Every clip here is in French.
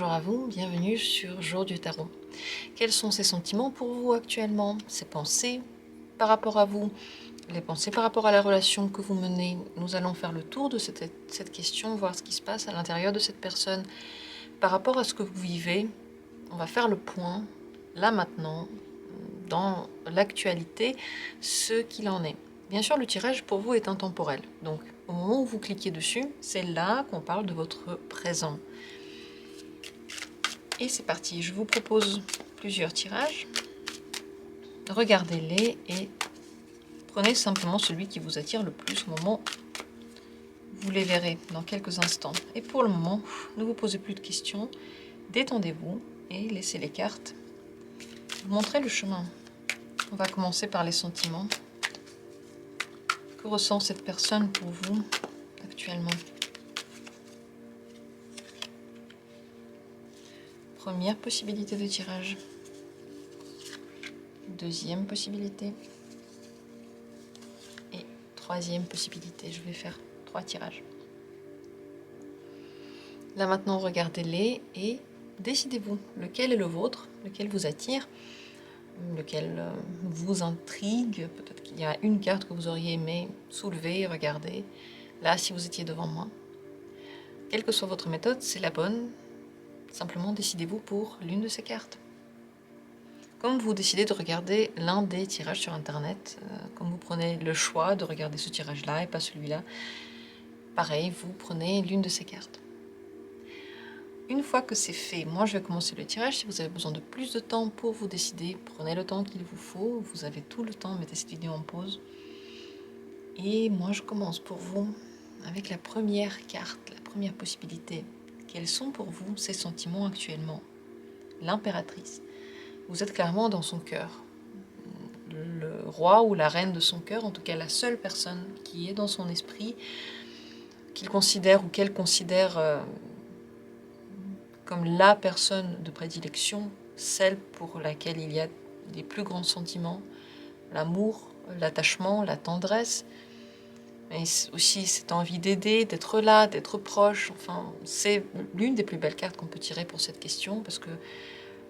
bonjour à vous, bienvenue sur Jour du Tarot. Quels sont ces sentiments pour vous actuellement? Ces pensées par rapport à vous? Les pensées par rapport à la relation que vous menez? Nous allons faire le tour de cette question, voir ce qui se passe à l'intérieur de cette personne. Par rapport à ce que vous vivez, on va faire le point, là maintenant, dans l'actualité, ce qu'il en est. Bien sûr, le tirage pour vous est intemporel. Donc, au moment où vous cliquez dessus, c'est là qu'on parle de votre présent. Et c'est parti, je vous propose plusieurs tirages. Regardez-les et prenez simplement celui qui vous attire le plus au moment. Vous les verrez dans quelques instants. Et pour le moment, ne vous posez plus de questions. Détendez-vous et laissez les cartes vous montrer le chemin. On va commencer par les sentiments. Que ressent cette personne pour vous actuellement? Première possibilité de tirage. Deuxième possibilité. Et troisième possibilité. Je vais faire 3 tirages. Là maintenant, regardez-les et décidez-vous. Lequel est le vôtre? Lequel vous attire? Lequel vous intrigue? Peut-être qu'il y a une carte que vous auriez aimé soulever, regarder. Là, si vous étiez devant moi. Quelle que soit votre méthode, c'est la bonne. Simplement, décidez-vous pour l'une de ces cartes. Comme vous décidez de regarder l'un des tirages sur Internet, comme vous prenez le choix de regarder ce tirage-là et pas celui-là, pareil, vous prenez l'une de ces cartes. Une fois que c'est fait, moi je vais commencer le tirage. Si vous avez besoin de plus de temps pour vous décider, prenez le temps qu'il vous faut. Vous avez tout le temps, mettez cette vidéo en pause. Et moi je commence pour vous avec la première carte, la première possibilité. Quels sont pour vous ces sentiments actuellement? L'impératrice. Vous êtes clairement dans son cœur. Le roi ou la reine de son cœur, en tout cas la seule personne qui est dans son esprit, qu'il considère ou qu'elle considère comme la personne de prédilection, celle pour laquelle il y a les plus grands sentiments, l'amour, l'attachement, la tendresse, mais aussi cette envie d'aider, d'être là, d'être proche. Enfin, c'est l'une des plus belles cartes qu'on peut tirer pour cette question, parce que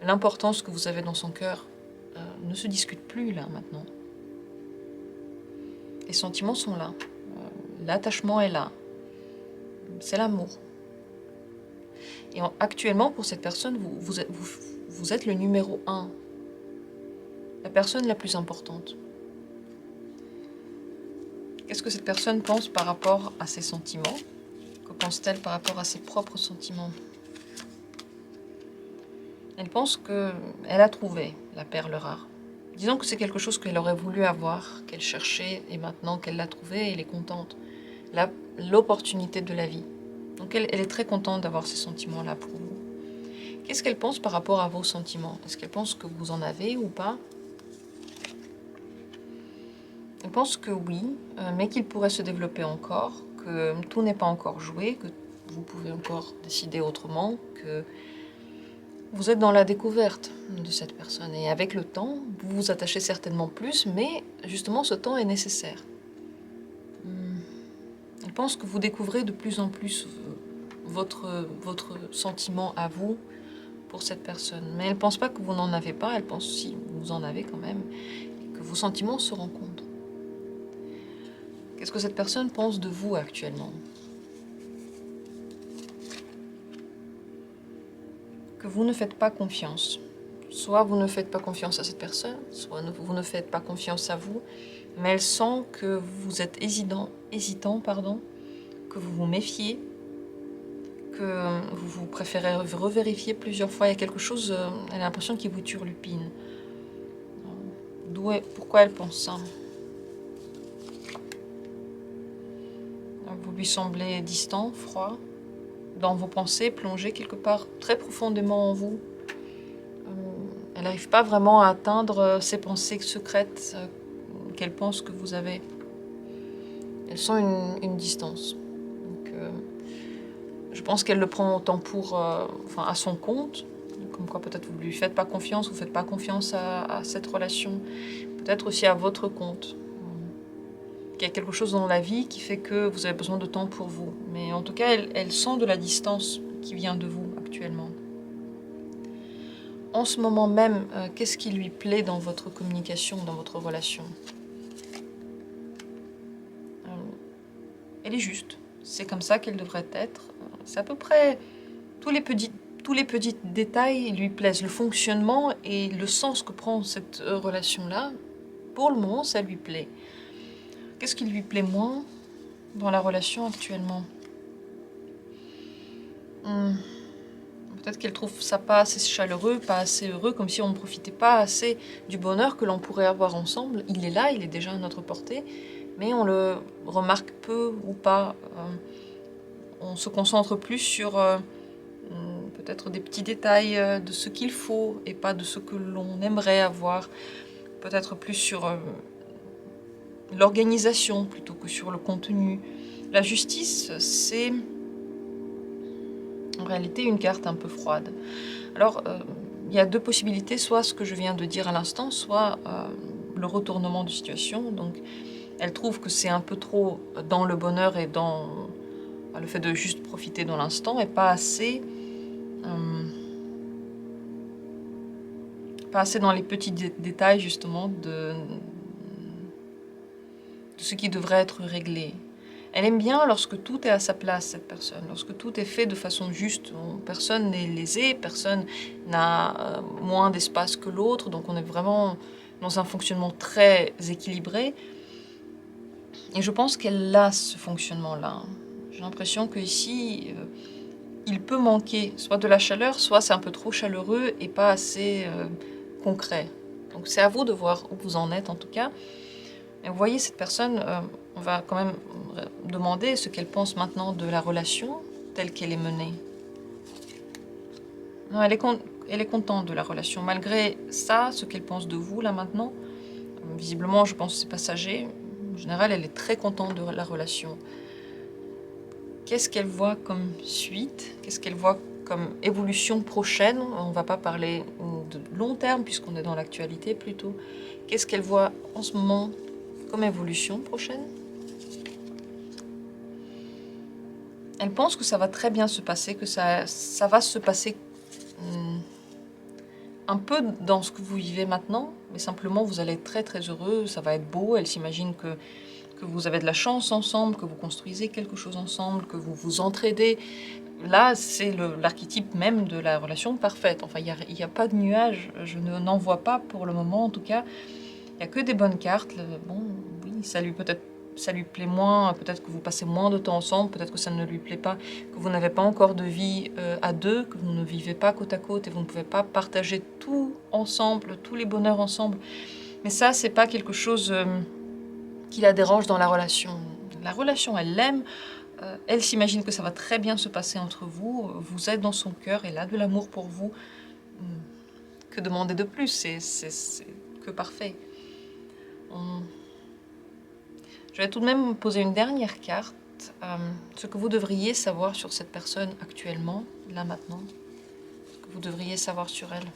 l'importance que vous avez dans son cœur ne se discute plus là maintenant. Les sentiments sont là, l'attachement est là, c'est l'amour. Et actuellement, pour cette personne, vous êtes le numéro 1, la personne la plus importante. Qu'est-ce que cette personne pense par rapport à ses sentiments? Que pense-t-elle par rapport à ses propres sentiments? Elle pense qu'elle a trouvé la perle rare. Disons que c'est quelque chose qu'elle aurait voulu avoir, qu'elle cherchait, et maintenant qu'elle l'a trouvée, elle est contente. L'opportunité de la vie. Donc elle est très contente d'avoir ces sentiments-là pour vous. Qu'est-ce qu'elle pense par rapport à vos sentiments? Est-ce qu'elle pense que vous en avez ou pas? Elle pense que oui, mais qu'il pourrait se développer encore, que tout n'est pas encore joué, que vous pouvez encore décider autrement, que vous êtes dans la découverte de cette personne. Et avec le temps, vous vous attachez certainement plus, mais justement ce temps est nécessaire. Elle pense que vous découvrez de plus en plus votre sentiment à vous pour cette personne. Mais elle ne pense pas que vous n'en avez pas, elle pense si vous en avez quand même, et que vos sentiments se rencontrent. Qu'est-ce que cette personne pense de vous actuellement? Que vous ne faites pas confiance. Soit vous ne faites pas confiance à cette personne, soit vous ne faites pas confiance à vous, mais elle sent que vous êtes hésitant, que vous vous méfiez, que vous préférez revérifier plusieurs fois. Il y a quelque chose, elle a l'impression qu'il vous turlupine. Pourquoi elle pense ça? Vous lui semblez distant, froid, dans vos pensées, plongé quelque part très profondément en vous. Elle n'arrive pas vraiment à atteindre ses pensées secrètes qu'elle pense que vous avez. Elle sent une distance. Donc, je pense qu'elle le prend autant à son compte, comme quoi peut-être vous ne lui faites pas confiance, vous ne faites pas confiance à cette relation, peut-être aussi à votre compte. Il y a quelque chose dans la vie qui fait que vous avez besoin de temps pour vous. Mais en tout cas, elle sent de la distance qui vient de vous actuellement. en ce moment même, qu'est-ce qui lui plaît dans votre communication, dans votre relation? Elle est juste. C'est comme ça qu'elle devrait être. C'est à peu près tous les petits détails lui plaisent. Le fonctionnement et le sens que prend cette relation-là, pour le moment, ça lui plaît. Qu'est-ce qui lui plaît moins dans la relation actuellement? Peut-être qu'elle trouve ça pas assez chaleureux, pas assez heureux, comme si on ne profitait pas assez du bonheur que l'on pourrait avoir ensemble. Il est là, il est déjà à notre portée, mais on le remarque peu ou pas. On se concentre plus sur peut-être des petits détails de ce qu'il faut et pas de ce que l'on aimerait avoir. Peut-être plus sur l'organisation plutôt que sur le contenu. La justice, c'est en réalité une carte un peu froide. Alors, il y a deux possibilités, soit ce que je viens de dire à l'instant, soit le retournement de situation. Donc, elle trouve que c'est un peu trop dans le bonheur et dans le fait de juste profiter dans l'instant et pas assez dans les petits détails justement de ce qui devrait être réglé. Elle aime bien lorsque tout est à sa place, cette personne, lorsque tout est fait de façon juste. Personne n'est lésé, personne n'a moins d'espace que l'autre, donc on est vraiment dans un fonctionnement très équilibré. Et je pense qu'elle a ce fonctionnement-là. J'ai l'impression qu'ici, il peut manquer soit de la chaleur, soit c'est un peu trop chaleureux et pas assez concret. Donc c'est à vous de voir où vous en êtes en tout cas. Et vous voyez, cette personne, on va quand même demander ce qu'elle pense maintenant de la relation telle qu'elle est menée. Non, elle est contente de la relation. Malgré ça, ce qu'elle pense de vous, là, maintenant, visiblement, je pense que c'est passager. En général, elle est très contente de la relation. Qu'est-ce qu'elle voit comme suite? Qu'est-ce qu'elle voit comme évolution prochaine? On ne va pas parler de long terme, puisqu'on est dans l'actualité plutôt. Qu'est-ce qu'elle voit en ce moment comme évolution prochaine? Elle pense que ça va très bien se passer, que ça va se passer un peu dans ce que vous vivez maintenant, mais simplement vous allez être très très heureux, ça va être beau. Elle s'imagine que vous avez de la chance ensemble, que vous construisez quelque chose ensemble, que vous vous entraidez. Là, c'est l'archétype même de la relation parfaite. Enfin, il n'y a pas de nuage, je n'en vois pas pour le moment en tout cas. Il n'y a que des bonnes cartes. Bon, oui, ça lui plaît moins, peut-être que vous passez moins de temps ensemble, peut-être que ça ne lui plaît pas, que vous n'avez pas encore de vie à deux, que vous ne vivez pas côte à côte et vous ne pouvez pas partager tout ensemble, tous les bonheurs ensemble. Mais ça, c'est pas quelque chose qui la dérange dans la relation. La relation, elle l'aime, elle s'imagine que ça va très bien se passer entre vous, vous êtes dans son cœur, elle a de l'amour pour vous. Que demander de plus? C'est que parfait. Je vais tout de même poser une dernière carte. Ce que vous devriez savoir sur cette personne actuellement, là maintenant. Ce que vous devriez savoir sur elle.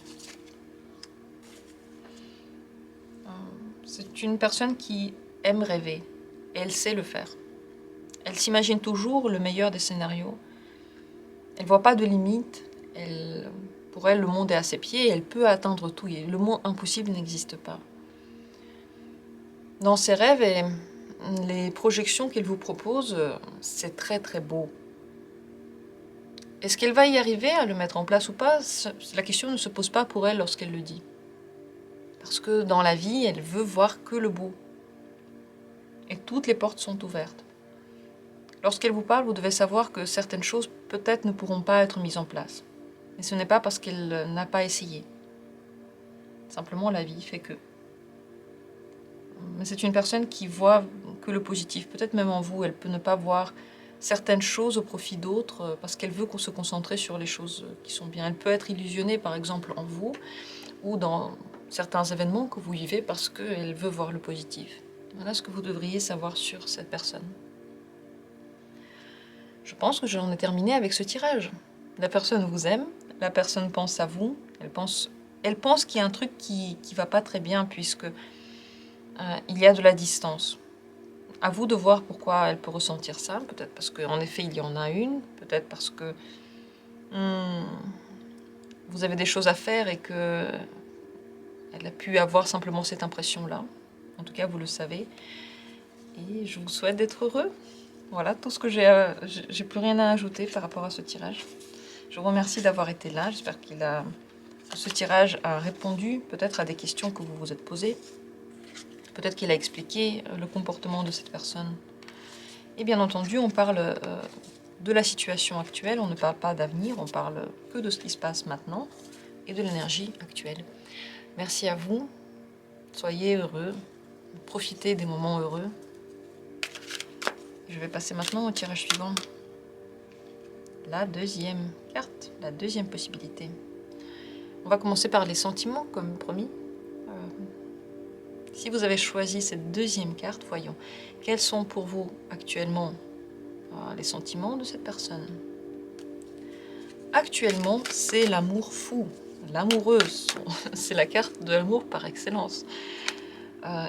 C'est une personne qui aime rêver. Et elle sait le faire. Elle s'imagine toujours le meilleur des scénarios. Elle ne voit pas de limites. Pour elle, le monde est à ses pieds et elle peut atteindre tout. Et le mot impossible n'existe pas. Dans ses rêves et les projections qu'elle vous propose, c'est très très beau. Est-ce qu'elle va y arriver à le mettre en place ou pas? La question ne se pose pas pour elle lorsqu'elle le dit. Parce que dans la vie, elle veut voir que le beau. Et toutes les portes sont ouvertes. Lorsqu'elle vous parle, vous devez savoir que certaines choses peut-être ne pourront pas être mises en place. Et ce n'est pas parce qu'elle n'a pas essayé. Simplement, la vie fait que. Mais c'est une personne qui voit que le positif. Peut-être même en vous, elle peut ne pas voir certaines choses au profit d'autres parce qu'elle veut se concentrer sur les choses qui sont bien. Elle peut être illusionnée, par exemple, en vous ou dans certains événements que vous vivez parce qu'elle veut voir le positif. Voilà ce que vous devriez savoir sur cette personne. Je pense que j'en ai terminé avec ce tirage. La personne vous aime, la personne pense à vous, elle pense qu'il y a un truc qui va pas très bien puisque il y a de la distance. À vous de voir pourquoi elle peut ressentir ça. Peut-être parce qu'en effet, il y en a une. Peut-être parce que vous avez des choses à faire et que elle a pu avoir simplement cette impression-là. En tout cas, vous le savez. Et je vous souhaite d'être heureux. Voilà, tout ce que j'ai plus rien à ajouter par rapport à ce tirage. Je vous remercie d'avoir été là. J'espère que ce tirage a répondu peut-être à des questions que vous vous êtes posées. Peut-être qu'il a expliqué le comportement de cette personne. Et bien entendu, on parle de la situation actuelle, on ne parle pas d'avenir, on parle que de ce qui se passe maintenant et de l'énergie actuelle. Merci à vous, soyez heureux, profitez des moments heureux. Je vais passer maintenant au tirage suivant. La deuxième carte, la deuxième possibilité. On va commencer par les sentiments, comme promis. Si vous avez choisi cette deuxième carte, voyons, quels sont pour vous actuellement les sentiments de cette personne? Actuellement, c'est l'amour fou, l'amoureuse. C'est la carte de l'amour par excellence.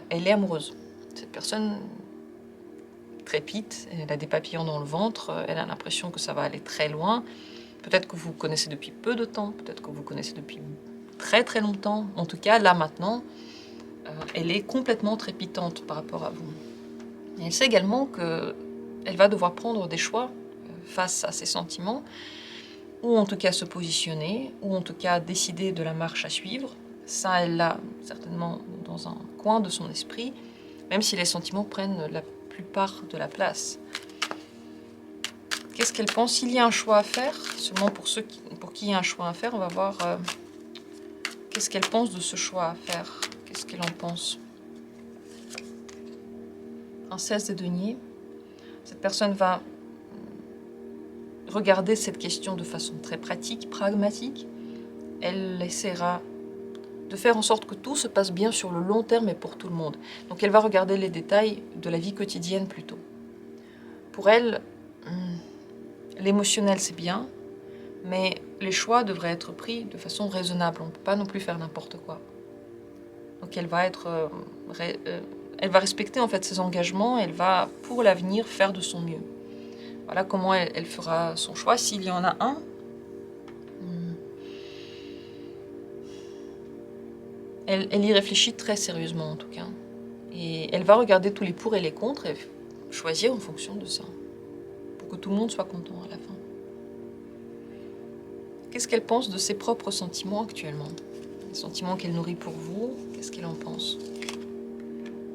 Elle est amoureuse. Cette personne trépide, elle a des papillons dans le ventre, elle a l'impression que ça va aller très loin. Peut-être que vous connaissez depuis peu de temps, peut-être que vous connaissez depuis très très longtemps. En tout cas, là maintenant, elle est complètement trépidante par rapport à vous. Et elle sait également qu'elle va devoir prendre des choix face à ses sentiments, ou en tout cas se positionner, ou en tout cas décider de la marche à suivre. Ça, elle l'a certainement dans un coin de son esprit, même si les sentiments prennent la plupart de la place. Qu'est-ce qu'elle pense? S'il y a un choix à faire, seulement pour ceux pour qui il y a un choix à faire, on va voir qu'est-ce qu'elle pense de ce choix à faire. Qu'est-ce qu'elle en pense? Princesse des deniers. Cette personne va regarder cette question de façon très pratique, pragmatique. Elle essaiera de faire en sorte que tout se passe bien sur le long terme et pour tout le monde. Donc elle va regarder les détails de la vie quotidienne plutôt. Pour elle, l'émotionnel c'est bien, mais les choix devraient être pris de façon raisonnable. On ne peut pas non plus faire n'importe quoi. Donc elle va elle va respecter en fait ses engagements, elle va pour l'avenir faire de son mieux. Voilà comment elle fera son choix, s'il y en a un. Elle y réfléchit très sérieusement en tout cas. Et elle va regarder tous les pour et les contre et choisir en fonction de ça. Pour que tout le monde soit content à la fin. Qu'est-ce qu'elle pense de ses propres sentiments actuellement? Les sentiments qu'elle nourrit pour vous, qu'est-ce qu'elle en pense?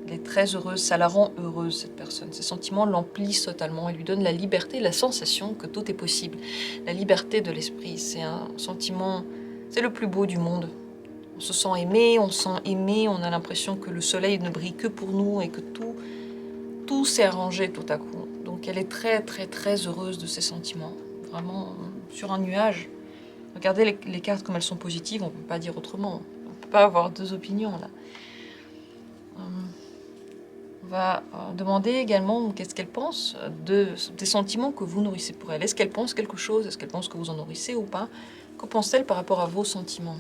Elle est très heureuse, ça la rend heureuse cette personne. Ses sentiments l'emplissent totalement, elle lui donne la liberté, la sensation que tout est possible. La liberté de l'esprit, c'est un sentiment, c'est le plus beau du monde. On se sent aimé, on a l'impression que le soleil ne brille que pour nous et que tout s'est arrangé tout à coup. Donc elle est très très très heureuse de ses sentiments, vraiment sur un nuage. Regardez les cartes comme elles sont positives, on ne peut pas dire autrement. On ne peut pas avoir deux opinions là. On va demander également qu'est-ce qu'elle pense des sentiments que vous nourrissez pour elle. Est-ce qu'elle pense quelque chose? Est-ce qu'elle pense que vous en nourrissez ou pas? Que pense-t-elle par rapport à vos sentiments?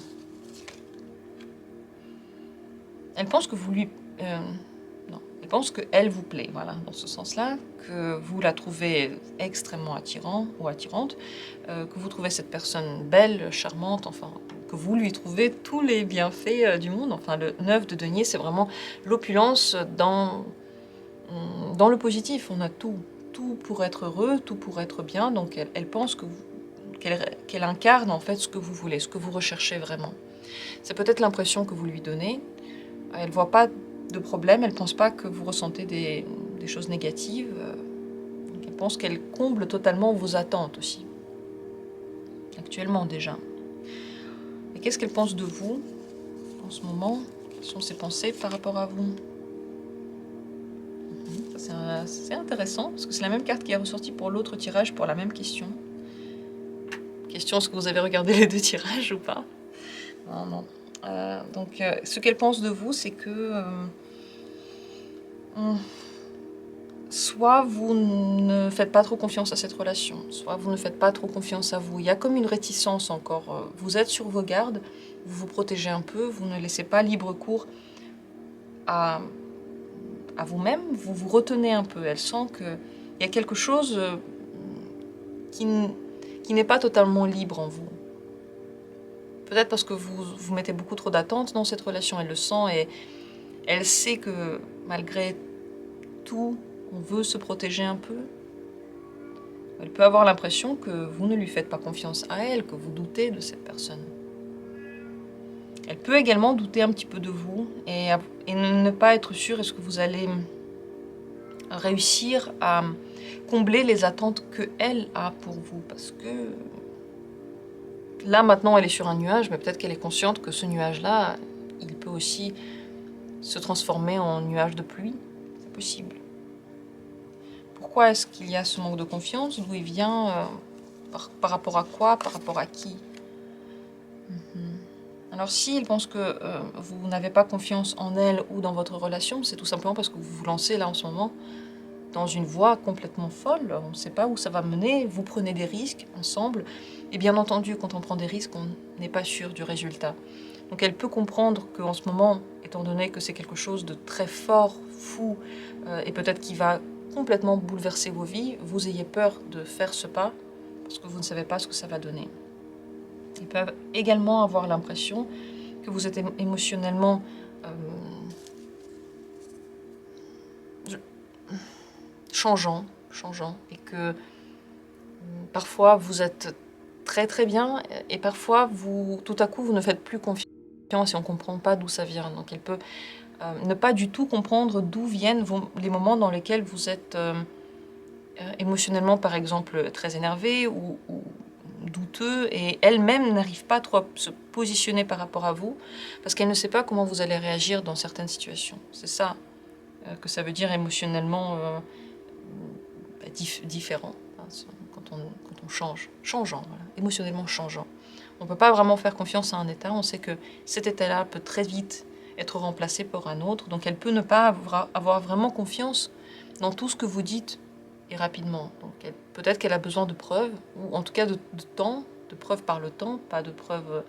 Elle pense que vous lui... non, elle pense qu'elle vous plaît, voilà, dans ce sens-là, que vous la trouvez extrêmement attirant ou attirante, que vous trouvez cette personne belle, charmante, enfin, que vous lui trouvez tous les bienfaits du monde. Enfin, le 9 de denier, c'est vraiment l'opulence dans le positif. On a tout pour être heureux, tout pour être bien, donc elle pense qu'elle incarne en fait ce que vous voulez, ce que vous recherchez vraiment. C'est peut-être l'impression que vous lui donnez. Elle ne voit pas de problème, elle ne pense pas que vous ressentez des choses négatives. Donc elle pense qu'elle comble totalement vos attentes aussi. Actuellement déjà. Et qu'est-ce qu'elle pense de vous en ce moment? Quelles sont ses pensées par rapport à vous? C'est intéressant, parce que c'est la même carte qui est ressortie pour l'autre tirage, pour la même question. Question, est-ce que vous avez regardé les deux tirages ou pas? Non, non. Donc, ce qu'elle pense de vous, c'est que soit vous ne faites pas trop confiance à cette relation, soit vous ne faites pas trop confiance à vous. Il y a comme une réticence encore. Vous êtes sur vos gardes, vous vous protégez un peu, vous ne laissez pas libre cours à vous-même, vous vous retenez un peu. Elle sent qu'il y a quelque chose qui n'est pas totalement libre en vous. peut-être parce que vous mettez beaucoup trop d'attentes dans cette relation, elle le sent et elle sait que malgré tout, on veut se protéger un peu. Elle peut avoir l'impression que vous ne lui faites pas confiance à elle, que vous doutez de cette personne. Elle peut également douter un petit peu de vous et ne pas être sûre est-ce que vous allez réussir à combler les attentes qu'elle a pour vous. Parce que là, maintenant, elle est sur un nuage, mais peut-être qu'elle est consciente que ce nuage-là, il peut aussi se transformer en nuage de pluie. C'est possible. Pourquoi est-ce qu'il y a ce manque de confiance? D'où il vient? Par rapport à quoi? Par rapport à qui? Alors s'il pense que vous n'avez pas confiance en elle ou dans votre relation, c'est tout simplement parce que vous vous lancez là en ce moment dans une voie complètement folle. On ne sait pas où ça va mener. Vous prenez des risques ensemble. Et bien entendu, quand on prend des risques, on n'est pas sûr du résultat. Donc elle peut comprendre qu'en ce moment, étant donné que c'est quelque chose de très fort, fou, et peut-être qui va complètement bouleverser vos vies, vous ayez peur de faire ce pas parce que vous ne savez pas ce que ça va donner. Ils peuvent également avoir l'impression que vous êtes émotionnellement changeant, et que parfois vous êtes très très bien et parfois tout à coup vous ne faites plus confiance et on ne comprend pas d'où ça vient. Donc elle peut ne pas du tout comprendre d'où viennent les moments dans lesquels vous êtes émotionnellement par exemple très énervé ou douteux et elle-même n'arrive pas trop à se positionner par rapport à vous parce qu'elle ne sait pas comment vous allez réagir dans certaines situations. C'est ça que ça veut dire émotionnellement différent, hein, quand on changeant, voilà, émotionnellement changeant. On ne peut pas vraiment faire confiance à un état, on sait que cet état-là peut très vite être remplacé par un autre, donc elle peut ne pas avoir vraiment confiance dans tout ce que vous dites et rapidement. Donc peut-être qu'elle a besoin de preuves, ou en tout cas de temps, de preuves par le temps, pas de preuves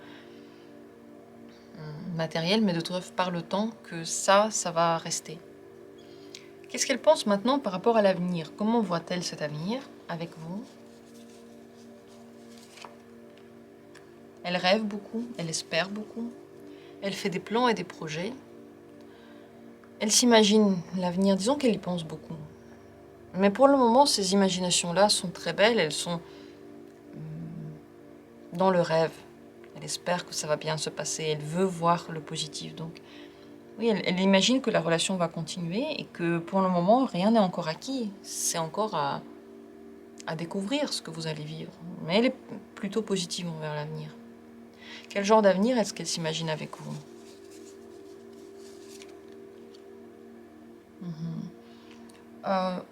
matérielles, mais de preuves par le temps que ça va rester. Qu'est-ce qu'elle pense maintenant par rapport à l'avenir? Comment voit-elle cet avenir avec vous? Elle rêve beaucoup, elle espère beaucoup, elle fait des plans et des projets. Elle s'imagine l'avenir, disons qu'elle y pense beaucoup. Mais pour le moment, ces imaginations-là sont très belles, elles sont dans le rêve. Elle espère que ça va bien se passer, elle veut voir le positif. Donc, oui, elle imagine que la relation va continuer et que pour le moment, rien n'est encore acquis. C'est encore à découvrir ce que vous allez vivre. Mais elle est plutôt positive envers l'avenir. Quel genre d'avenir est-ce qu'elle s'imagine avec vous?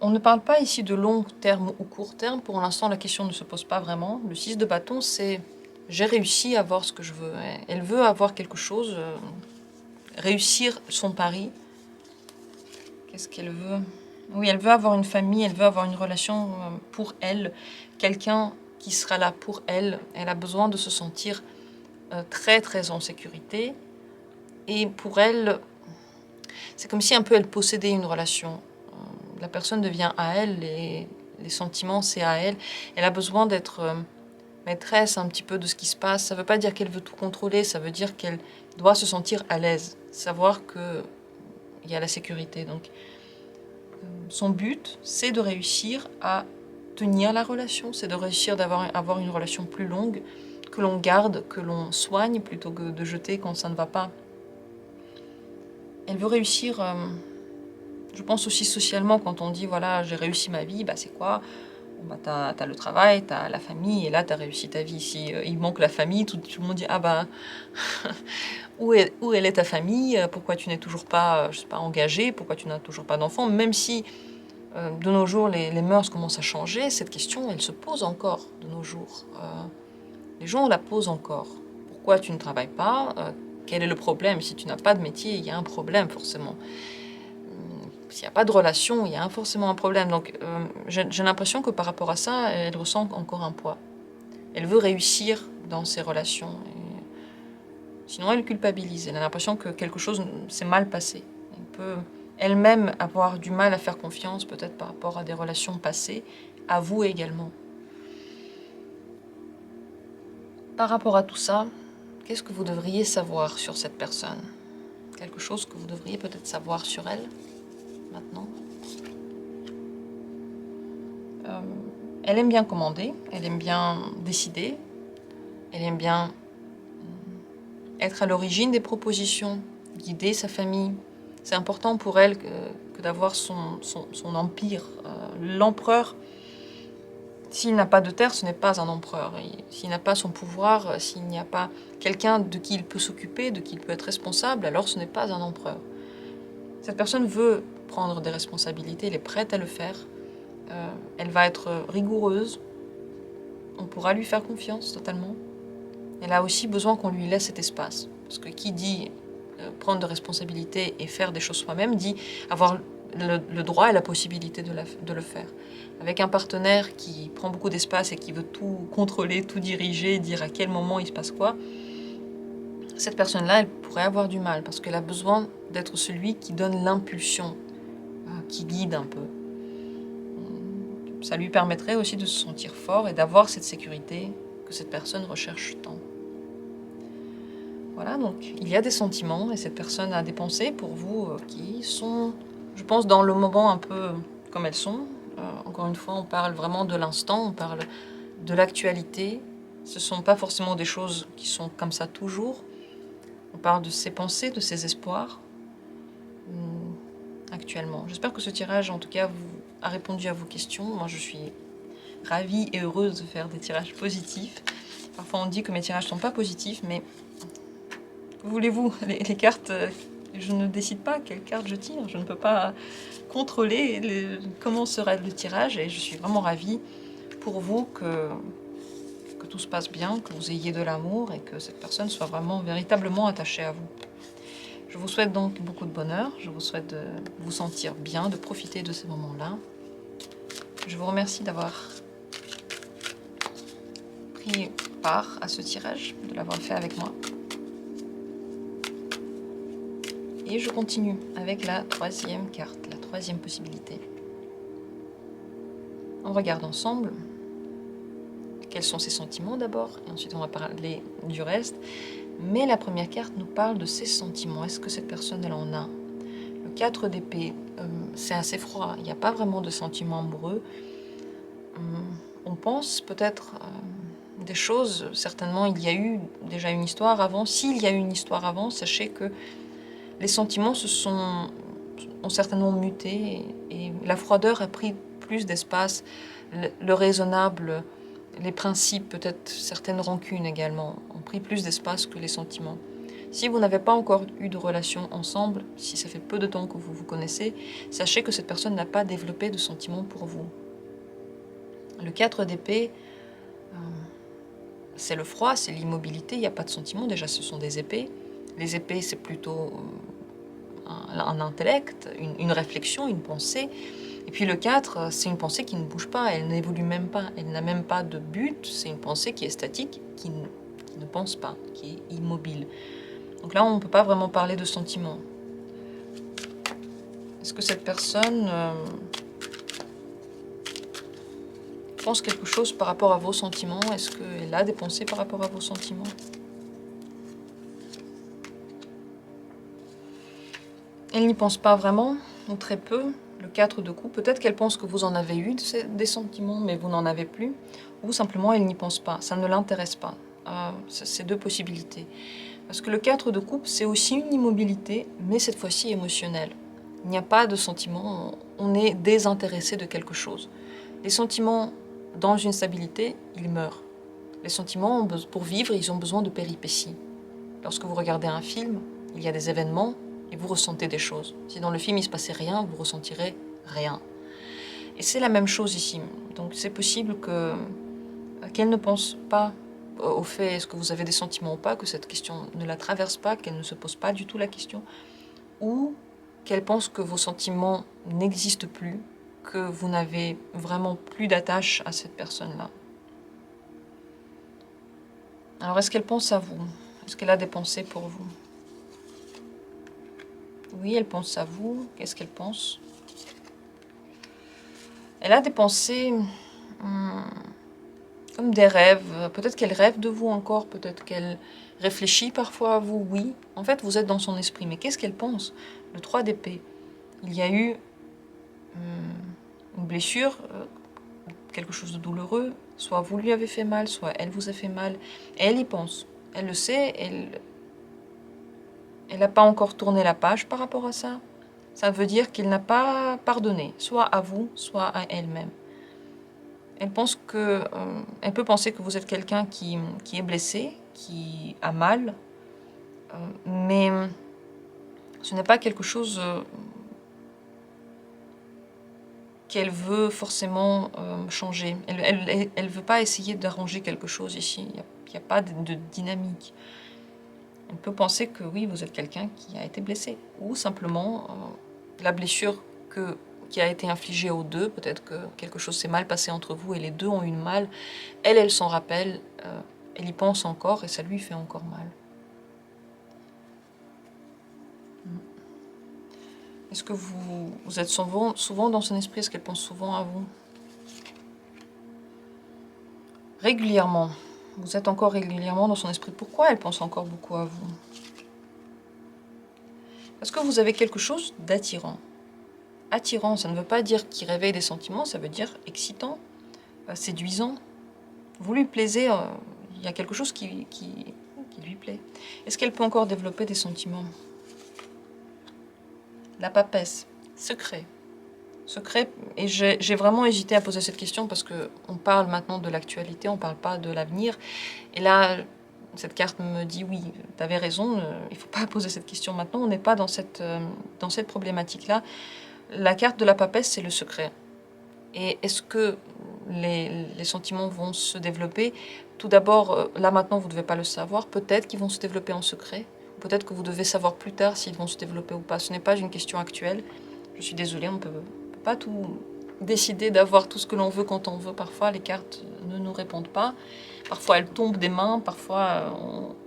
On ne parle pas ici de long terme ou court terme. Pour l'instant, la question ne se pose pas vraiment. Le 6 de bâton, c'est « j'ai réussi à avoir ce que je veux ». Elle veut avoir quelque chose, réussir son pari. Qu'est-ce qu'elle veut? Oui, elle veut avoir une famille, elle veut avoir une relation pour elle, quelqu'un qui sera là pour elle. Elle a besoin de se sentir très très en sécurité. Et pour elle, c'est comme si un peu elle possédait une relation. La personne devient à elle, les sentiments c'est à elle. Elle a besoin d'être maîtresse un petit peu de ce qui se passe. Ça ne veut pas dire qu'elle veut tout contrôler, ça veut dire qu'elle doit se sentir à l'aise, savoir qu'il y a la sécurité. Donc, son but, c'est de réussir à tenir la relation, c'est de réussir avoir une relation plus longue, que l'on garde, que l'on soigne, plutôt que de jeter quand ça ne va pas. Elle veut réussir, je pense aussi socialement, quand on dit, voilà, j'ai réussi ma vie, bah c'est quoi? Bon, bah, t'as le travail, t'as la famille, et là, t'as réussi ta vie. Si il manque la famille, tout le monde dit, ah bah, où elle est ta famille? Pourquoi tu n'es toujours pas, je sais pas, engagée? Pourquoi tu n'as toujours pas d'enfant? Même si, de nos jours, les mœurs commencent à changer, cette question, elle se pose encore de nos jours. Les gens la posent encore. Pourquoi tu ne travailles pas? Quel est le problème? Si tu n'as pas de métier, il y a un problème, forcément. S'il n'y a pas de relation, il y a forcément un problème. Donc, j'ai l'impression que par rapport à ça, elle ressent encore un poids. Elle veut réussir dans ses relations. Et sinon, elle culpabilise. Elle a l'impression que quelque chose s'est mal passé. Elle peut elle-même avoir du mal à faire confiance, peut-être par rapport à des relations passées, à vous également. Par rapport à tout ça, qu'est-ce que vous devriez savoir sur cette personne? Quelque chose que vous devriez peut-être savoir sur elle, maintenant. Elle aime bien commander, elle aime bien décider, elle aime bien être à l'origine des propositions, guider sa famille. C'est important pour elle que d'avoir son empire. L'empereur, s'il n'a pas de terre, ce n'est pas un empereur. S'il n'a pas son pouvoir, s'il n'y a pas quelqu'un de qui il peut s'occuper, de qui il peut être responsable, alors ce n'est pas un empereur. Cette personne veut prendre des responsabilités, elle est prête à le faire. Elle va être rigoureuse. On pourra lui faire confiance totalement. Elle a aussi besoin qu'on lui laisse cet espace. Parce que qui dit prendre de responsabilités et faire des choses soi-même, dit avoir le droit et la possibilité de le faire. Avec un partenaire qui prend beaucoup d'espace et qui veut tout contrôler, tout diriger, dire à quel moment il se passe quoi, cette personne-là, elle pourrait avoir du mal parce qu'elle a besoin d'être celui qui donne l'impulsion, qui guide un peu. Ça lui permettrait aussi de se sentir fort et d'avoir cette sécurité que cette personne recherche tant. Voilà, donc il y a des sentiments et cette personne a des pensées pour vous qui sont, je pense, dans le moment un peu comme elles sont. Encore une fois, on parle vraiment de l'instant, on parle de l'actualité. Ce ne sont pas forcément des choses qui sont comme ça toujours. On parle de ses pensées, de ses espoirs actuellement. J'espère que ce tirage, en tout cas, a répondu à vos questions. Moi, je suis ravie et heureuse de faire des tirages positifs. Parfois, on dit que mes tirages ne sont pas positifs, mais voulez-vous, les cartes, je ne décide pas quelle carte je tire. Je ne peux pas contrôler comment sera le tirage et je suis vraiment ravie pour vous que tout se passe bien, que vous ayez de l'amour et que cette personne soit vraiment véritablement attachée à vous. Je vous souhaite donc beaucoup de bonheur, je vous souhaite de vous sentir bien, de profiter de ces moments-là. Je vous remercie d'avoir pris part à ce tirage, de l'avoir fait avec moi. Et je continue avec la troisième carte, la troisième possibilité. On regarde ensemble quels sont ses sentiments d'abord, et ensuite on va parler du reste. Mais la première carte nous parle de ses sentiments. Est-ce que cette personne, elle en a? Le 4 d'épée, c'est assez froid. Il n'y a pas vraiment de sentiments amoureux. On pense peut-être des choses. Certainement, il y a eu déjà une histoire avant. S'il y a eu une histoire avant, sachez que les sentiments ont certainement muté et la froideur a pris plus d'espace. Le raisonnable, les principes, peut-être certaines rancunes également, ont pris plus d'espace que les sentiments. Si vous n'avez pas encore eu de relation ensemble, si ça fait peu de temps que vous vous connaissez, sachez que cette personne n'a pas développé de sentiments pour vous. Le 4 d'épée, c'est le froid, c'est l'immobilité, il n'y a pas de sentiments, déjà ce sont des épées. Les épées, c'est plutôt un intellect, une réflexion, une pensée. Et puis le 4, c'est une pensée qui ne bouge pas, elle n'évolue même pas, elle n'a même pas de but, c'est une pensée qui est statique, qui ne pense pas, qui est immobile. Donc là, on ne peut pas vraiment parler de sentiments. Est-ce que cette personne pense quelque chose par rapport à vos sentiments? Est-ce qu'elle a des pensées par rapport à vos sentiments? Elle n'y pense pas vraiment, ou très peu. Le 4 de coupe, peut-être qu'elle pense que vous en avez eu des sentiments, mais vous n'en avez plus. Ou simplement, elle n'y pense pas, ça ne l'intéresse pas. C'est deux possibilités. Parce que le 4 de coupe, c'est aussi une immobilité, mais cette fois-ci émotionnelle. Il n'y a pas de sentiment, on est désintéressé de quelque chose. Les sentiments, dans une stabilité, ils meurent. Les sentiments, pour vivre, ils ont besoin de péripéties. Lorsque vous regardez un film, il y a des événements et vous ressentez des choses. Si dans le film il ne se passait rien, vous ressentirez rien. Et c'est la même chose ici. Donc c'est possible qu'elle ne pense pas au fait est-ce que vous avez des sentiments ou pas, que cette question ne la traverse pas, qu'elle ne se pose pas du tout la question, ou qu'elle pense que vos sentiments n'existent plus, que vous n'avez vraiment plus d'attache à cette personne-là. Alors est-ce qu'elle pense à vous? Est-ce qu'elle a des pensées pour vous? Oui, elle pense à vous. Qu'est-ce qu'elle pense? Elle a des pensées comme des rêves. Peut-être qu'elle rêve de vous encore, peut-être qu'elle réfléchit parfois à vous, oui. En fait, vous êtes dans son esprit. Mais qu'est-ce qu'elle pense? Le 3 d'épée. Il y a eu une blessure, quelque chose de douloureux. Soit vous lui avez fait mal, soit elle vous a fait mal. Et elle y pense. Elle le sait, elle n'a pas encore tourné la page par rapport à ça. Ça veut dire qu'il n'a pas pardonné, soit à vous, soit à elle-même. Elle peut penser que vous êtes quelqu'un qui est blessé, qui a mal, mais ce n'est pas quelque chose qu'elle veut forcément changer. Elle ne veut pas essayer d'arranger quelque chose ici. Il n'y a pas de dynamique. Elle peut penser que oui, vous êtes quelqu'un qui a été blessé, ou simplement la blessure qui a été infligée aux deux, peut-être que quelque chose s'est mal passé entre vous et les deux ont eu mal. Elle s'en rappelle, elle y pense encore et ça lui fait encore mal. Est-ce que vous êtes souvent dans son esprit? Est-ce qu'elle pense souvent à vous? Régulièrement. Vous êtes encore régulièrement dans son esprit. Pourquoi elle pense encore beaucoup à vous? Parce que vous avez quelque chose d'attirant. Attirant, ça ne veut pas dire qu'il réveille des sentiments, ça veut dire excitant, séduisant. Vous lui plaisez, il y a quelque chose qui lui plaît. Est-ce qu'elle peut encore développer des sentiments? La papesse, secret. Secret, et j'ai vraiment hésité à poser cette question parce qu'on parle maintenant de l'actualité, on ne parle pas de l'avenir. Et là, cette carte me dit oui, tu avais raison, il ne faut pas poser cette question maintenant, on n'est pas dans cette problématique-là. La carte de la papesse, c'est le secret. Et est-ce que les sentiments vont se développer? Tout d'abord, là maintenant, vous ne devez pas le savoir. Peut-être qu'ils vont se développer en secret. Peut-être que vous devez savoir plus tard s'ils vont se développer ou pas. Ce n'est pas une question actuelle. Je suis désolée, on ne peut pas tout décider d'avoir tout ce que l'on veut quand on veut. Parfois, les cartes ne nous répondent pas. Parfois, elles tombent des mains. Parfois,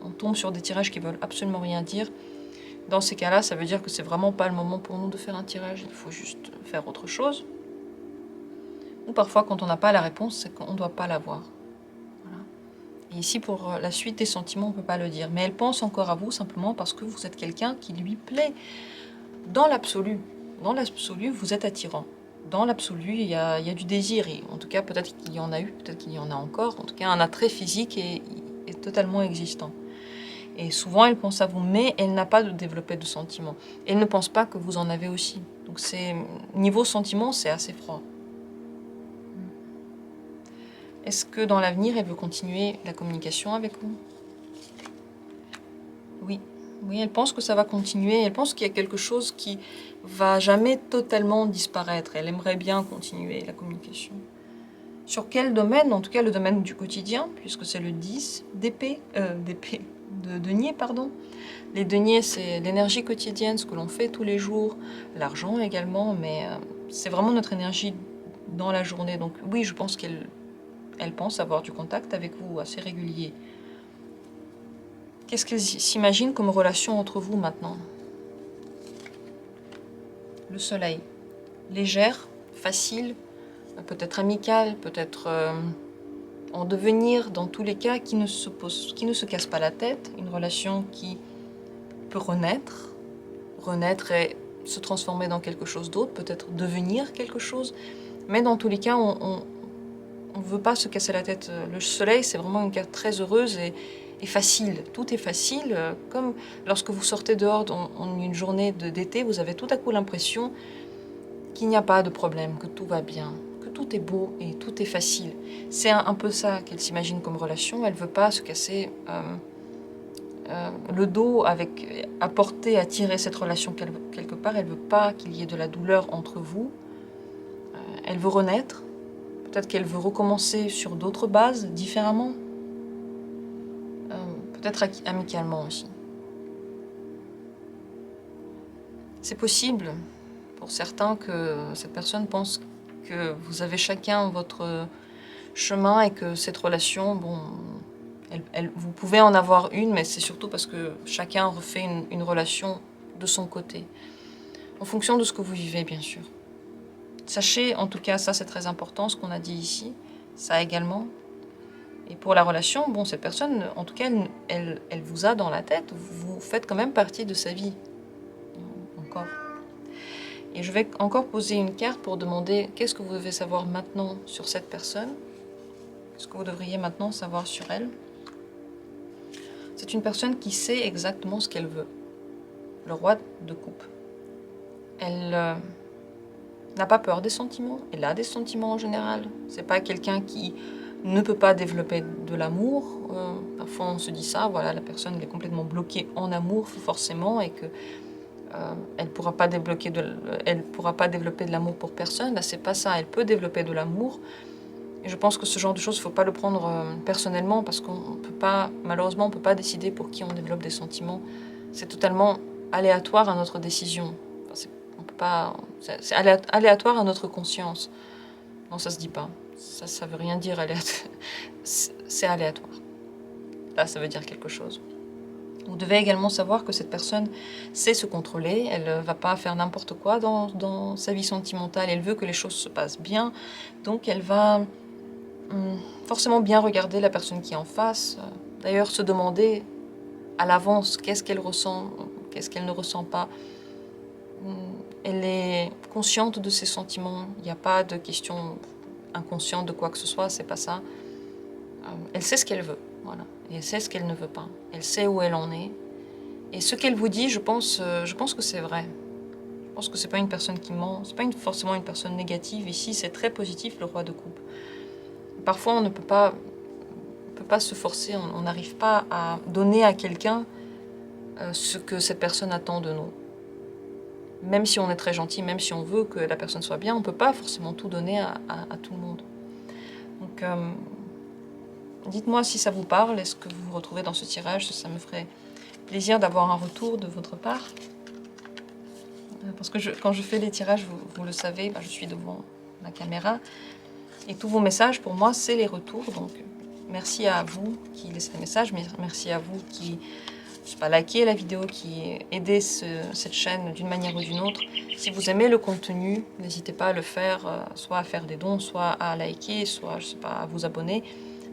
on tombe sur des tirages qui veulent absolument rien dire. Dans ces cas-là, ça veut dire que c'est vraiment pas le moment pour nous de faire un tirage. Il faut juste faire autre chose. Ou parfois, quand on n'a pas la réponse, c'est qu'on ne doit pas l'avoir. Voilà. Et ici, pour la suite des sentiments, on ne peut pas le dire. Mais elle pense encore à vous simplement parce que vous êtes quelqu'un qui lui plaît. Dans l'absolu, vous êtes attirant. Dans l'absolu, il y a du désir. Et en tout cas, peut-être qu'il y en a eu, peut-être qu'il y en a encore. En tout cas, un attrait physique est totalement existant. Et souvent, elle pense à vous, mais elle n'a pas développé de sentiments. Elle ne pense pas que vous en avez aussi. Donc, niveau sentiments, c'est assez froid. Est-ce que dans l'avenir, elle veut continuer la communication avec vous? Oui. Oui, elle pense que ça va continuer. Elle pense qu'il y a quelque chose qui va jamais totalement disparaître. Elle aimerait bien continuer la communication. Sur quel domaine? En tout cas, le domaine du quotidien, puisque c'est le 10 d'épée, de denier, pardon. Les deniers, c'est l'énergie quotidienne, ce que l'on fait tous les jours, l'argent également, mais c'est vraiment notre énergie dans la journée. Donc oui, je pense qu'elle pense avoir du contact avec vous assez régulier. Qu'est-ce qu'elle s'imagine comme relation entre vous maintenant? Le soleil. Légère, facile, peut-être amicale, peut-être en devenir, dans tous les cas, qui ne se casse pas la tête. Une relation qui peut renaître et se transformer dans quelque chose d'autre, peut-être devenir quelque chose. Mais dans tous les cas, on ne veut pas se casser la tête. Le soleil, c'est vraiment une carte très heureuse et facile. Tout est facile. Comme lorsque vous sortez dehors en une journée d'été, vous avez tout à coup l'impression qu'il n'y a pas de problème, que tout va bien, que tout est beau et tout est facile. C'est un peu ça qu'elle s'imagine comme relation. Elle ne veut pas se casser le dos avec attirer cette relation quelque part. Elle ne veut pas qu'il y ait de la douleur entre vous. Elle veut renaître. Peut-être qu'elle veut recommencer sur d'autres bases, différemment. Peut-être amicalement aussi. C'est possible pour certains que cette personne pense que vous avez chacun votre chemin et que cette relation, bon, vous pouvez en avoir une, mais c'est surtout parce que chacun refait une relation de son côté, en fonction de ce que vous vivez, bien sûr. Sachez, en tout cas, ça c'est très important, ce qu'on a dit ici, ça également, Et pour la relation, bon, cette personne, en tout cas, elle vous a dans la tête, vous faites quand même partie de sa vie. Encore. Et je vais encore poser une carte pour demander qu'est-ce que vous devez savoir maintenant sur cette personne. Qu'est-ce que vous devriez maintenant savoir sur elle. C'est une personne qui sait exactement ce qu'elle veut. Le roi de coupe. Elle n'a pas peur des sentiments. Elle a des sentiments en général. C'est pas quelqu'un qui ne peut pas développer de l'amour. Parfois on se dit ça, voilà, la personne elle est complètement bloquée en amour forcément et que elle pourra pas développer de l'amour pour personne. Là c'est pas ça, elle peut développer de l'amour. Et je pense que ce genre de choses, il ne faut pas le prendre personnellement parce qu'on peut pas, malheureusement, on ne peut pas décider pour qui on développe des sentiments. C'est totalement aléatoire à notre décision. Enfin, on peut pas, c'est aléatoire à notre conscience. Non, ça se dit pas. Ça veut rien dire aléatoire. C'est aléatoire. Là, ça veut dire quelque chose. Vous devez également savoir que cette personne sait se contrôler. Elle ne va pas faire n'importe quoi dans sa vie sentimentale. Elle veut que les choses se passent bien. Donc, elle va forcément bien regarder la personne qui est en face. D'ailleurs, se demander à l'avance qu'est-ce qu'elle ressent, qu'est-ce qu'elle ne ressent pas. Elle est consciente de ses sentiments. Il n'y a pas de question inconsciente de quoi que ce soit, c'est pas ça. Elle sait ce qu'elle veut, voilà. Et elle sait ce qu'elle ne veut pas. Elle sait où elle en est. Et ce qu'elle vous dit, je pense que c'est vrai. Je pense que c'est pas une personne qui ment. C'est pas forcément une personne négative. Ici, c'est très positif, le roi de coupe. Parfois, on ne peut pas se forcer, on n'arrive pas à donner à quelqu'un ce que cette personne attend de nous. Même si on est très gentil, même si on veut que la personne soit bien, on ne peut pas forcément tout donner à tout le monde. Donc, dites-moi si ça vous parle, est-ce que vous vous retrouvez dans ce tirage, ça me ferait plaisir d'avoir un retour de votre part. Parce que quand je fais les tirages, vous le savez, je suis devant la caméra. Et tous vos messages, pour moi, c'est les retours. Donc, merci à vous qui laissez des messages. Merci à vous qui, je sais pas, likez la vidéo, qui aidez cette chaîne d'une manière ou d'une autre. Si vous aimez le contenu, n'hésitez pas à le faire, soit à faire des dons, soit à liker, soit, je sais pas, à vous abonner.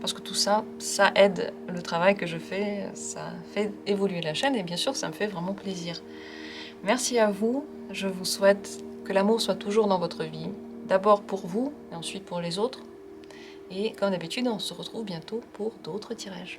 Parce que tout ça, ça aide le travail que je fais, ça fait évoluer la chaîne et bien sûr, ça me fait vraiment plaisir. Merci à vous. Je vous souhaite que l'amour soit toujours dans votre vie. D'abord pour vous et ensuite pour les autres. Et comme d'habitude, on se retrouve bientôt pour d'autres tirages.